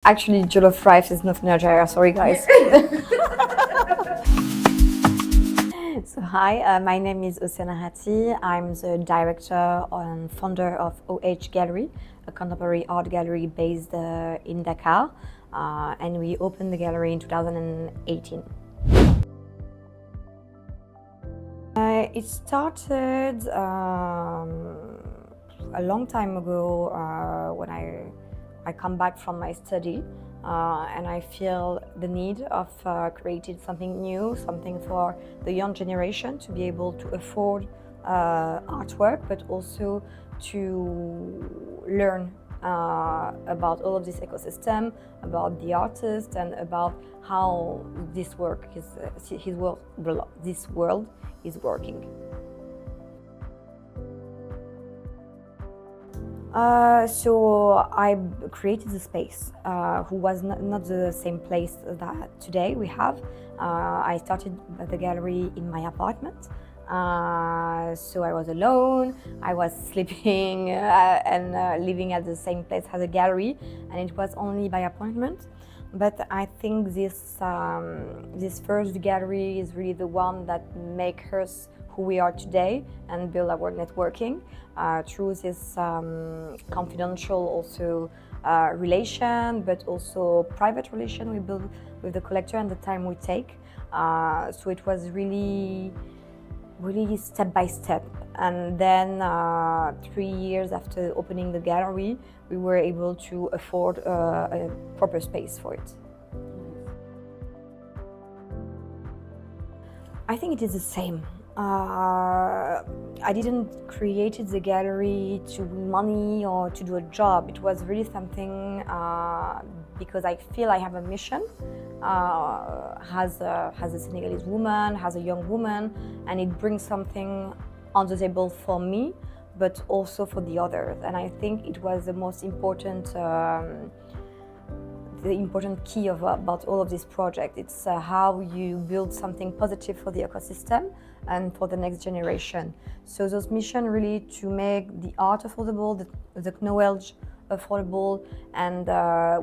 Actually, jollof rice is not in Nigeria, sorry guys. So hi, my name is Océane Harati. I'm the director and founder of OH Gallery, a contemporary art gallery based in Dakar, and we opened the gallery in 2018. It started a long time ago when I come back from my study and I feel the need of creating something new, something for the young generation to be able to afford artwork, but also to learn about all of this ecosystem, about the artist, and about how this world is working. So I created a space who was not the same place that today we have. I started the gallery in my apartment. So I was alone, I was sleeping and living at the same place as a gallery, and it was only by appointment. But I think this first gallery is really the one that makes us who we are today and build our networking through this confidential also relation, but also private relation we build with the collector and the time we take. So it was really step by step, and then 3 years after opening the gallery, we were able to afford a proper space for it. I think it is the same. I didn't create the gallery to win money or to do a job. It was really something because I feel I have a mission as a Senegalese woman, as a young woman, and it brings something on the table for me, but also for the others. And I think it was the most important key about all of this project. It's how you build something positive for the ecosystem and for the next generation. So those mission really to make the art affordable, the knowledge affordable, and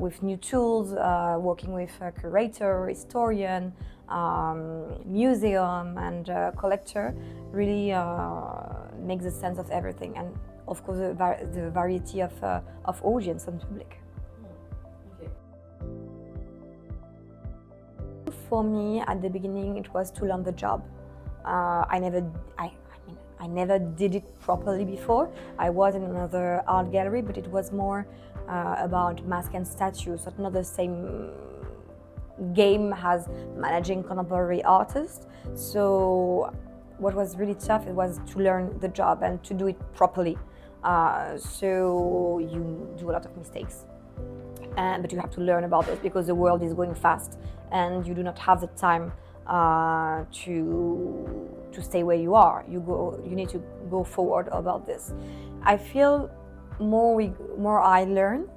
with new tools, working with a curator, historian, museum, and collector, really makes a sense of everything, and of course the variety of audience and public. For me, at the beginning, it was to learn the job. I never did it properly before. I was in another art gallery, but it was more about mask and statues, so not the same game as managing contemporary artists. So what was really tough, it was to learn the job and to do it properly. So you do a lot of mistakes. But you have to learn about this because the world is going fast and you do not have the time to stay where you are. You need to go forward about this. I feel more I learn,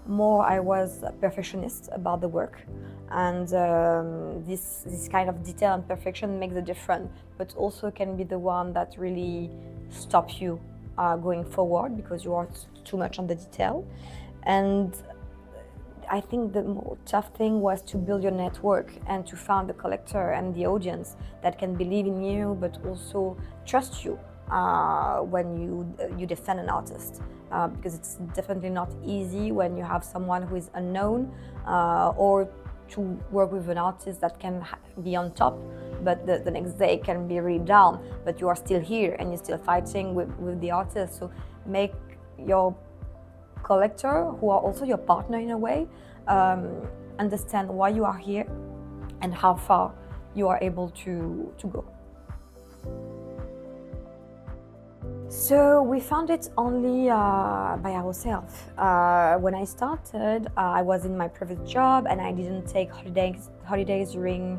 more I was a perfectionist about the work, and this kind of detail and perfection makes a difference, but also can be the one that really stops you going forward because you are too much on the detail. And I think the more tough thing was to build your network and to find the collector and the audience that can believe in you, but also trust you when you defend an artist. Because it's definitely not easy when you have someone who is unknown or to work with an artist that can be on top, but the next day can be really down, but you are still here and you're still fighting with the artist. So make your collector, who are also your partner in a way, understand why you are here and how far you are able to go. So we found it only by ourselves. When I started, I was in my previous job and I didn't take holidays during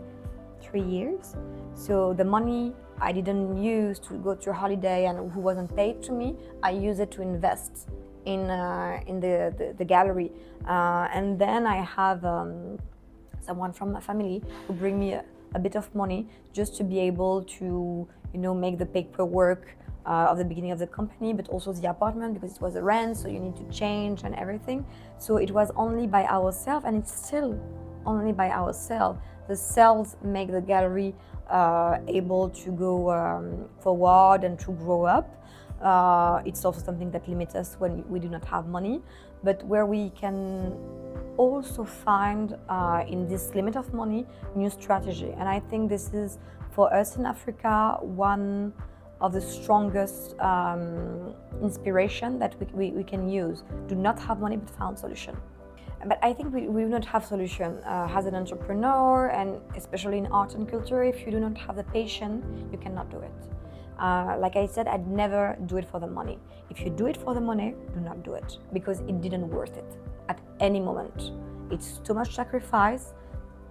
3 years. So the money I didn't use to go to a holiday and who wasn't paid to me, I used it to invest in the gallery. And then I have someone from my family who bring me a bit of money just to be able to make the paperwork of the beginning of the company, but also the apartment because it was a rent, so you need to change and everything. So it was only by ourselves, and it's still only by ourselves. The sales make the gallery able to go forward and to grow up. It's also something that limits us when we do not have money, but where we can also find in this limit of money new strategy. And I think this is for us in Africa one of the strongest inspiration that we can use. Do not have money but found solution. But I think we do not have solution as an entrepreneur, and especially in art and culture. If you do not have the patience, you cannot do it. Like I said, I'd never do it for the money. If you do it for the money, do not do it, because it didn't worth it at any moment. It's too much sacrifice,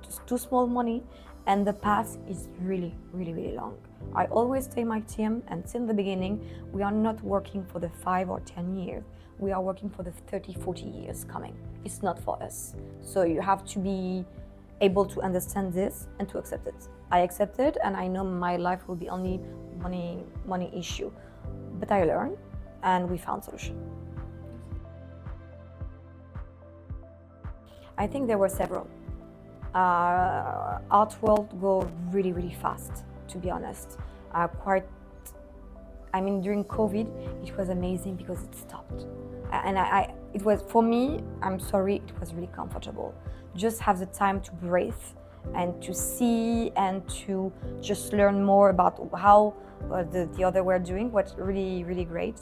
just too small money, and the path is really, really, really long. I always tell my team, and since the beginning, we are not working for the 5 or 10 years. We are working for the 30, 40 years coming. It's not for us. So you have to be able to understand this and to accept it. I accept it, and I know my life will be only money issue. But I learned, and we found solution. I think there were several. Art world go really, really fast, to be honest. During COVID, it was amazing because it stopped. And it was, for me, I'm sorry, it was really comfortable. Just have the time to breathe and to see and to just learn more about how the other were doing, what's really, really great.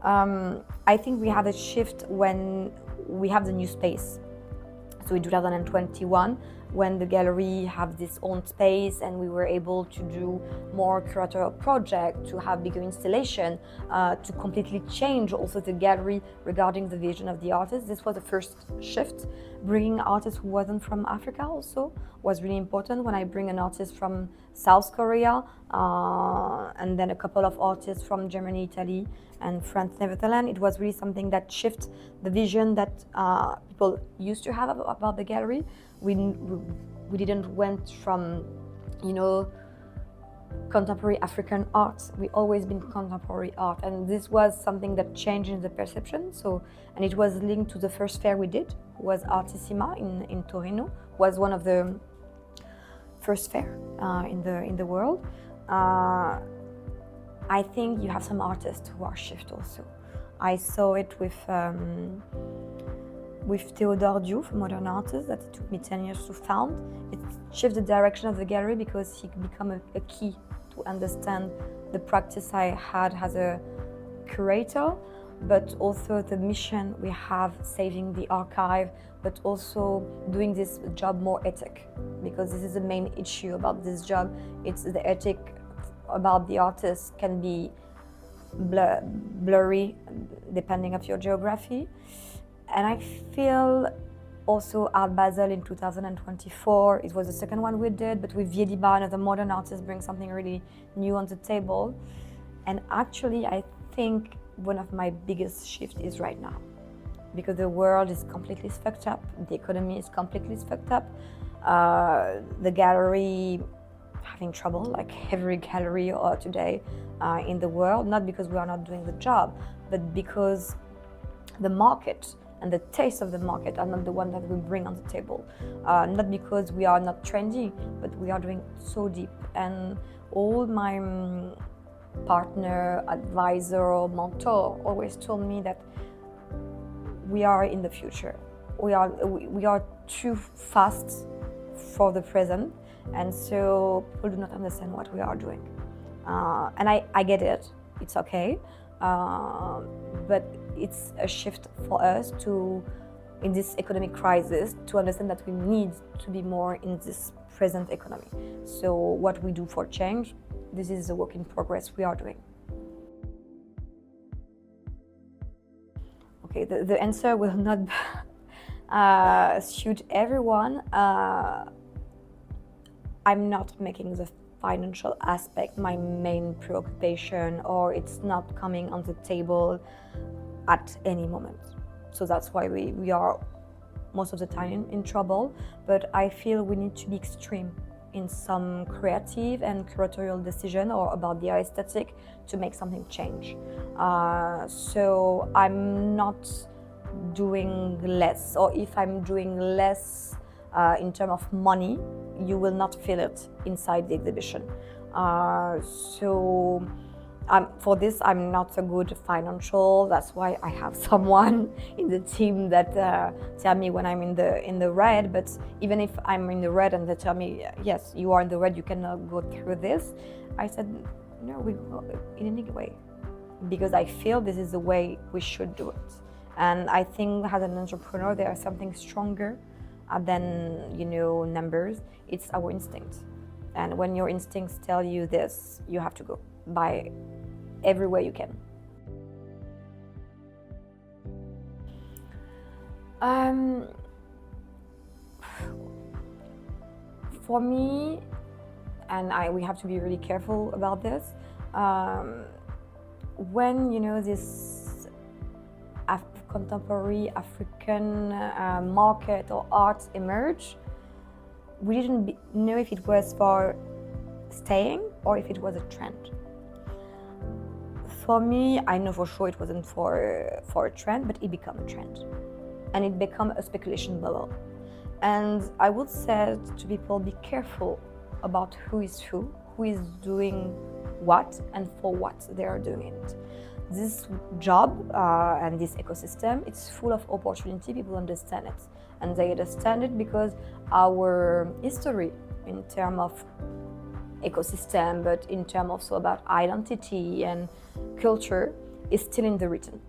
I think we have a shift when we have the new space. So in 2021, when the gallery have this own space and we were able to do more curatorial project, to have bigger installation, to completely change also the gallery regarding the vision of the artist. This was the first shift. Bringing artists who wasn't from Africa also was really important. When I bring an artist from South Korea, and then a couple of artists from Germany, Italy, and France, Netherlands, it was really something that shifted the vision that people used to have about the gallery. We didn't went from, contemporary African art. We always been contemporary art, and this was something that changed in the perception. And it was linked to the first fair we did, was Artissima in Torino, was one of the first fair in the world. I think you have some artists who are shift also. I saw it with Theodore Diouf, a modern artist that it took me 10 years to found. It shifted the direction of the gallery because he became a key to understand the practice I had as a curator, but also the mission we have, saving the archive, but also doing this job more ethic, because this is the main issue about this job. It's the ethic about the artist can be blurry depending of your geography. And I feel also Art Basel in 2024, it was the second one we did, but with Viediba, another modern artist, bring something really new on the table. And actually, I think one of my biggest shifts is right now, because the world is completely fucked up, the economy is completely fucked up, the gallery having trouble, like every gallery today in the world, not because we are not doing the job, but because the market and the taste of the market are not the one that we bring on the table. Not because we are not trendy, but we are doing so deep. And all my partner, advisor, mentor always told me that we are in the future. We are too fast for the present, and so people do not understand what we are doing. And I get it, it's okay. But it's a shift for us to, in this economic crisis, to understand that we need to be more in this present economy. So what we do for change, this is a work in progress we are doing. Okay, the answer will not suit everyone. I'm not making the financial aspect my main preoccupation, or it's not coming on the table at any moment. So that's why we are most of the time in trouble. But I feel we need to be extreme in some creative and curatorial decision or about the aesthetic to make something change. So I'm not doing less, or if I'm doing less in terms of money, you will not feel it inside the exhibition. So for this, I'm not a good financial. That's why I have someone in the team that tell me when I'm in the red. But even if I'm in the red and they tell me, yes, you are in the red, you cannot go through this, I said, no, we go in any way, because I feel this is the way we should do it. And I think as an entrepreneur, there is something stronger than numbers. It's our instinct, and when your instincts tell you this, you have to go by every way you can. For me, and we have to be really careful about this, when this contemporary African market or art emerged, we didn't know if it was for staying or if it was a trend. For me, I know for sure it wasn't for a trend, but it became a trend, and it became a speculation bubble. And I would say to people, be careful about who is doing what, and for what they are doing it. This job and this ecosystem, it's full of opportunity. People understand it, and they understand it because our history in terms of ecosystem, but in terms also about identity and culture, is still in the written.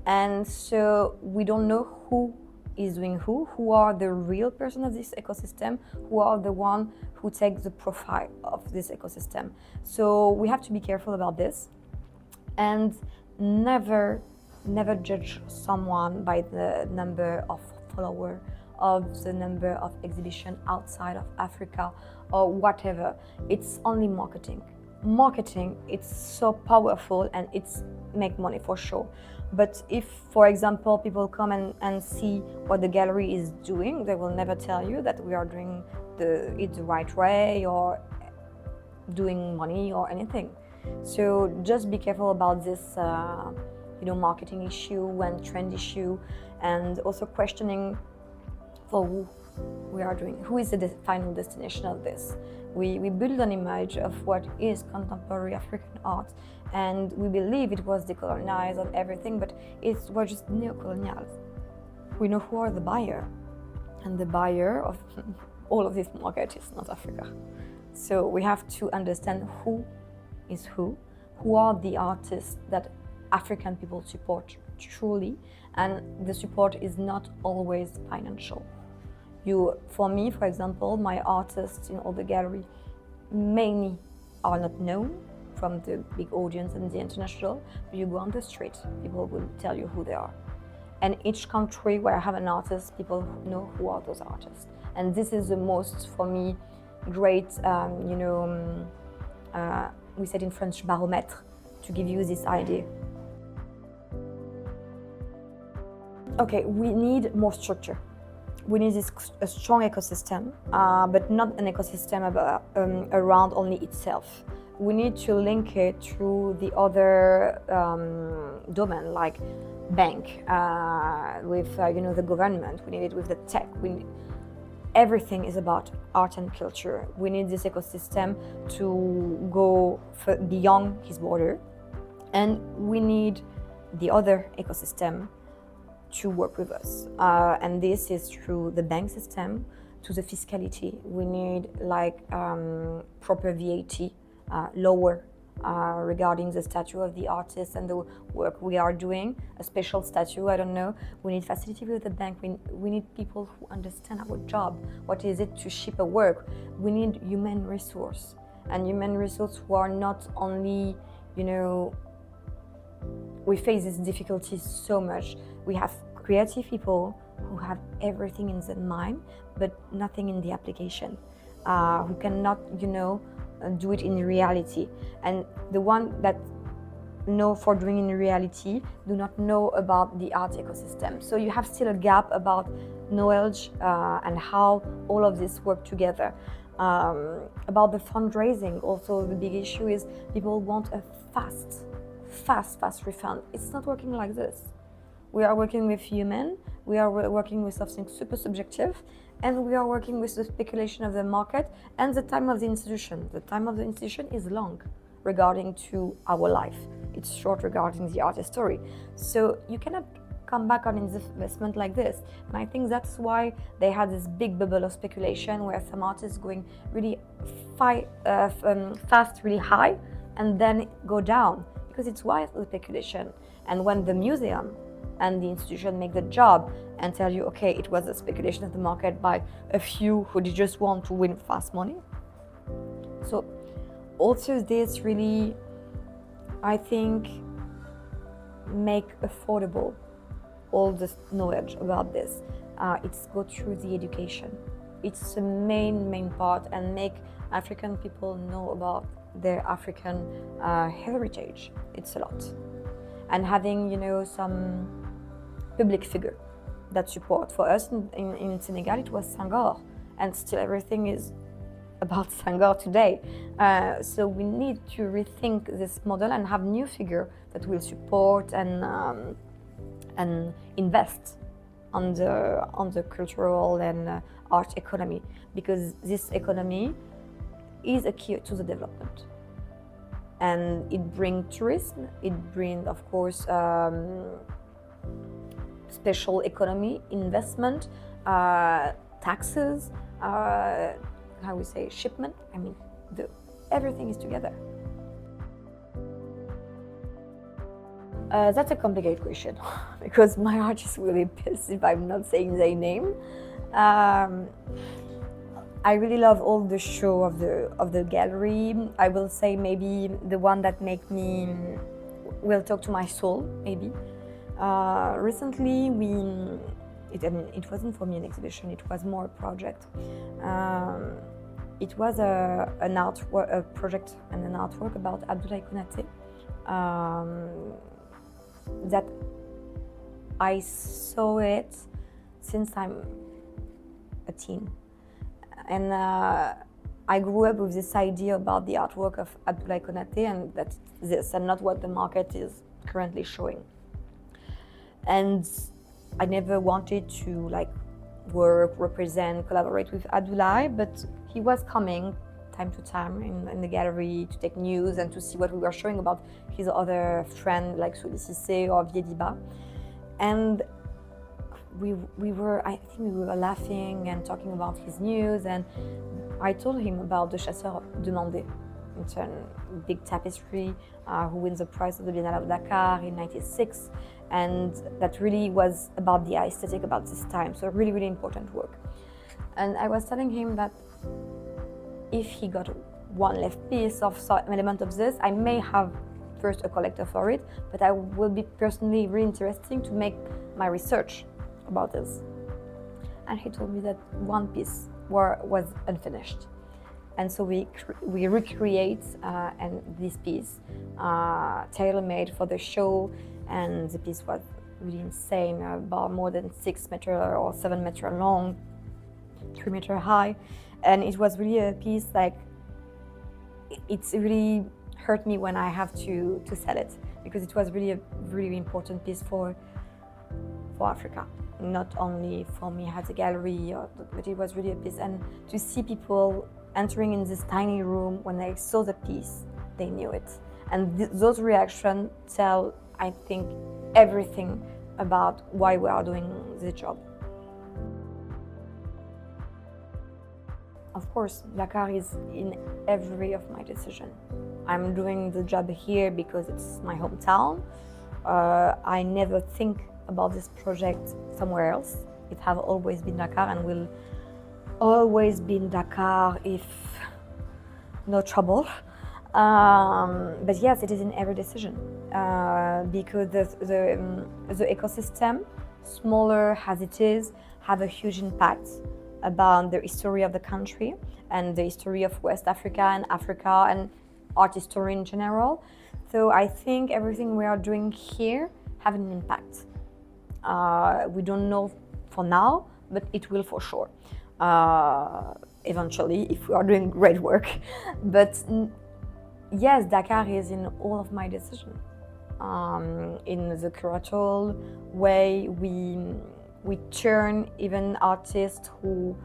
And so we don't know who is doing who are the real person of this ecosystem, who are the one who takes the profile of this ecosystem. So we have to be careful about this, and never judge someone by the number of followers, of the number of exhibition outside of Africa or whatever. It's only marketing. It's so powerful, and it's make money for sure. But if, for example, people come and see what the gallery is doing, they will never tell you that we are doing it the right way or doing money or anything. So just be careful about this marketing issue and trend issue, and also questioning for who we are doing, who is the final destination of this. We build an image of what is contemporary African art, and we believe it was decolonized and everything, but we're just neo-colonial. We know who are the buyer, and the buyer of all of this market is not Africa. So we have to understand who is who are the artists that African people support truly, and the support is not always financial. For me, for example, my artists in all the gallery, many are not known from the big audience and the international, but you go on the street, people will tell you who they are. And each country where I have an artist, people know who are those artists. And this is the most, for me, great, we said in French, baromètre, to give you this idea. Okay, we need more structure. We need a strong ecosystem, but not an ecosystem around only itself. We need to link it through the other domain, like bank, with the government. We need it with the tech. Everything is about art and culture. We need this ecosystem to go beyond his border, and we need the other ecosystem to work with us. And this is through the bank system, to the fiscality. We need proper VAT, lower regarding the statue of the artist and the work we are doing, a special statue, I don't know. We need facility with the bank. We need people who understand our job. What is it to ship a work? We need human resource, and human resource who are not only, we face these difficulties so much. We have creative people who have everything in their mind, but nothing in the application, who cannot, do it in reality. And the one that know for doing in reality do not know about the art ecosystem. So you have still a gap about knowledge and how all of this work together. About the fundraising, also the big issue is people want a fast refund. It's not working like this. We are working with human, we are working with something super subjective, and we are working with the speculation of the market and the time of the institution. The time of the institution is long regarding to our life. It's short regarding the art history. So you cannot come back on investment like this. And I think that's why they had this big bubble of speculation where some artists going really fast, really high, and then go down, because it's why the speculation. And when the museum and the institution make the job and tell you, okay, it was a speculation of the market by a few who just want to win fast money. So also this really, I think, make affordable all this knowledge about this. It's go through the education. It's the main part, and make African people know about their African heritage. It's a lot. And having, some public figure that support. For us in Senegal, it was Senghor, and still everything is about Senghor today. So we need to rethink this model and have new figure that will support and invest on the cultural and art economy, because this economy is a key to the development, and it brings tourism, it brings, of course, special economy, investment, taxes, how we say, shipment. I mean, everything is together. That's a complicated question because my heart is really pissed if I'm not saying their name. I really love all the show of the gallery. I will say maybe the one that will talk to my soul, maybe. Recently, it wasn't for me an exhibition, it was more a project. It was a project and an artwork about Abdoulaye Konaté. That I saw it since I'm a teen. And I grew up with this idea about the artwork of Abdoulaye Konaté, and that's this, and not what the market is currently showing. And I never wanted to work, represent, collaborate with Abdoulaye, but he was coming time to time in the gallery to take news and to see what we were showing about his other friend like Souli Cissé or Viediba. And I think we were laughing and talking about his news, and I told him about the Chasseur Demandé. It's a big tapestry who wins the prize of the Biennale of Dakar in '96, and that really was about the aesthetic about this time, so really, really important work. And I was telling him that if he got one left piece of some element of this, I may have first a collector for it, but I will be personally really interested to make my research about this. And he told me that one piece was unfinished. And so we recreate and this piece tailor-made for the show, and the piece was really insane, about more than 6 meters or 7 meters long, 3 meters high. And it was really a piece it's really hurt me when I have to sell it, because it was really a really important piece for Africa, not only for me as a gallery, but it was really a piece. And to see people entering in this tiny room, when they saw the piece, they knew it. And those reactions tell, I think, everything about why we are doing the job. Of course, Dakar is in every of my decision. I'm doing the job here because it's my hometown. I never think about this project somewhere else. It has always been Dakar and will always be in Dakar if no trouble. But yes, it is in every decision because the ecosystem, smaller as it is, have a huge impact about the history of the country and the history of West Africa and art history in general. So I think everything we are doing here have an impact. We don't know for now, but it will for sure. eventually if we are doing great work. But yes, Dakar is in all of my decisions. In the curatorial way, we turn even artists who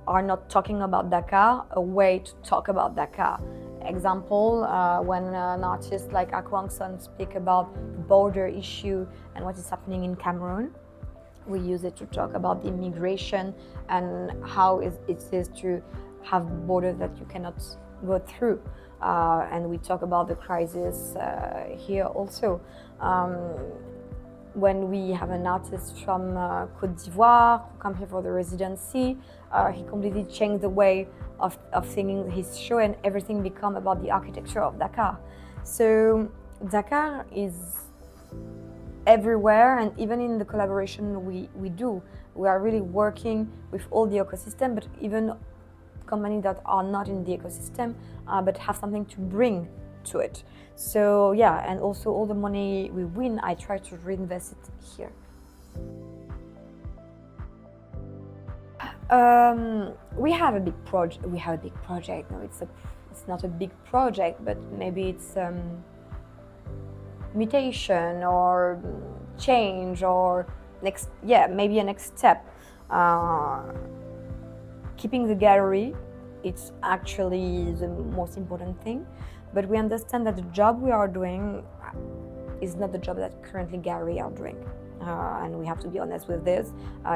are not talking about Dakar a way to talk about Dakar. Example, when an artist like Akwang Son speak about the border issue and what is happening in Cameroon, we use it to talk about the immigration and how it is to have borders that you cannot go through. And we talk about the crisis here also. When we have an artist from Côte d'Ivoire who come here for the residency, he completely changed the way of singing his show, and everything become about the architecture of Dakar. So Dakar is everywhere, and even in the collaboration we do, we are really working with all the ecosystem, but even companies that are not in the ecosystem but have something to bring to it. So yeah, and also all the money we win, I try to reinvest it here. We have a big project. No, it's not a big project, but maybe it's mutation or change or maybe a next step. Keeping the gallery, it's actually the most important thing, but we understand that the job we are doing is not the job that currently gallery are doing. And we have to be honest with this.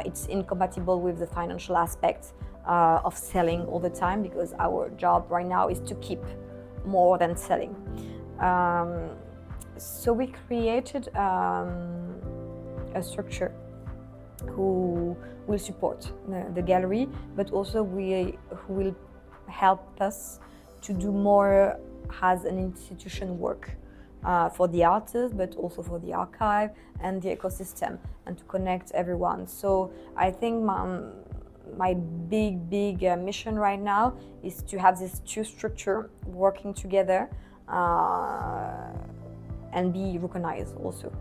It's incompatible with the financial aspect of selling all the time, because our job right now is to keep more than selling. So we created a structure who will support the gallery, but also who will help us to do more as an institution work for the artists, but also for the archive and the ecosystem, and to connect everyone. So I think my big mission right now is to have these two structures working together and be recognized also.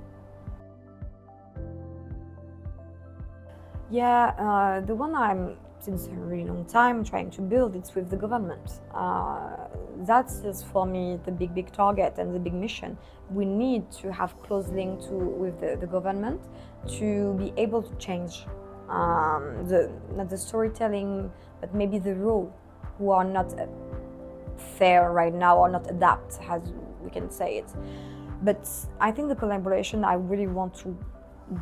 Yeah, the one I'm since a really long time trying to build, it's with the government. That is for me the big target and the big mission. We need to have close link with the government to be able to change not the storytelling, but maybe the rule who are not fair right now or not adapt, as we can say it. But I think the collaboration, I really want to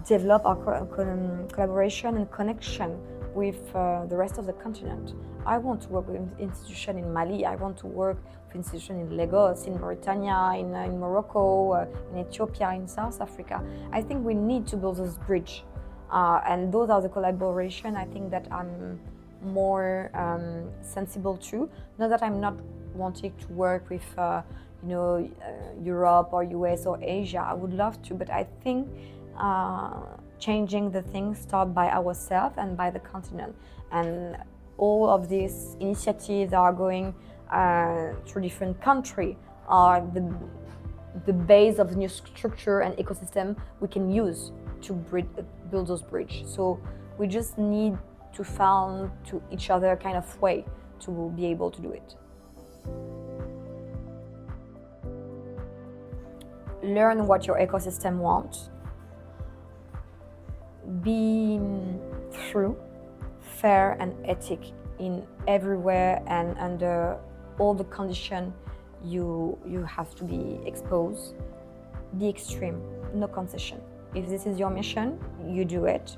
develop our collaboration and connection with the rest of the continent. I want to work with institutions in Mali, I want to work with institutions in Lagos, in Mauritania, in Morocco, in Ethiopia, in South Africa. I think we need to build this bridge. And those are the collaboration I think that I'm more sensible to. Not that I'm not wanting to work with Europe or US or Asia. I would love to, but I think changing the things start by ourselves and by the continent. And all of these initiatives are going through different countries are the base of the new structure and ecosystem we can use to build those bridges. So we just need to find to each other kind of way to be able to do it. Learn what your ecosystem wants. Be true, fair and ethic in everywhere and under all the conditions you have to be exposed. Be extreme, no concession. If this is your mission, you do it.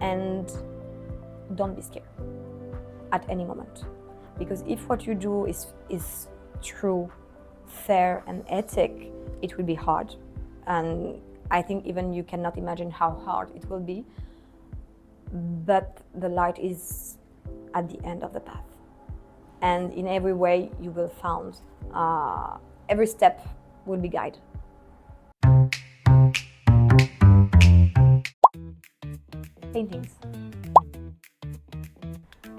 And don't be scared at any moment. Because if what you do is true, fair and ethic, it will be hard. And I think even you cannot imagine how hard it will be. But the light is at the end of the path. And in every way you will find, every step will be guided. Paintings.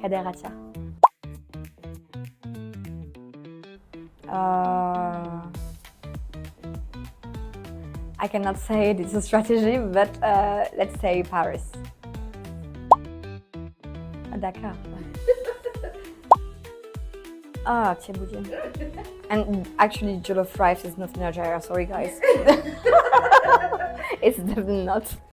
Kaderatia. I cannot say it, it's a strategy, but let's say Paris. Dakar. Ah, Thieboudienne. And actually, jollof rice is not in Algeria. Sorry, guys. It's definitely not.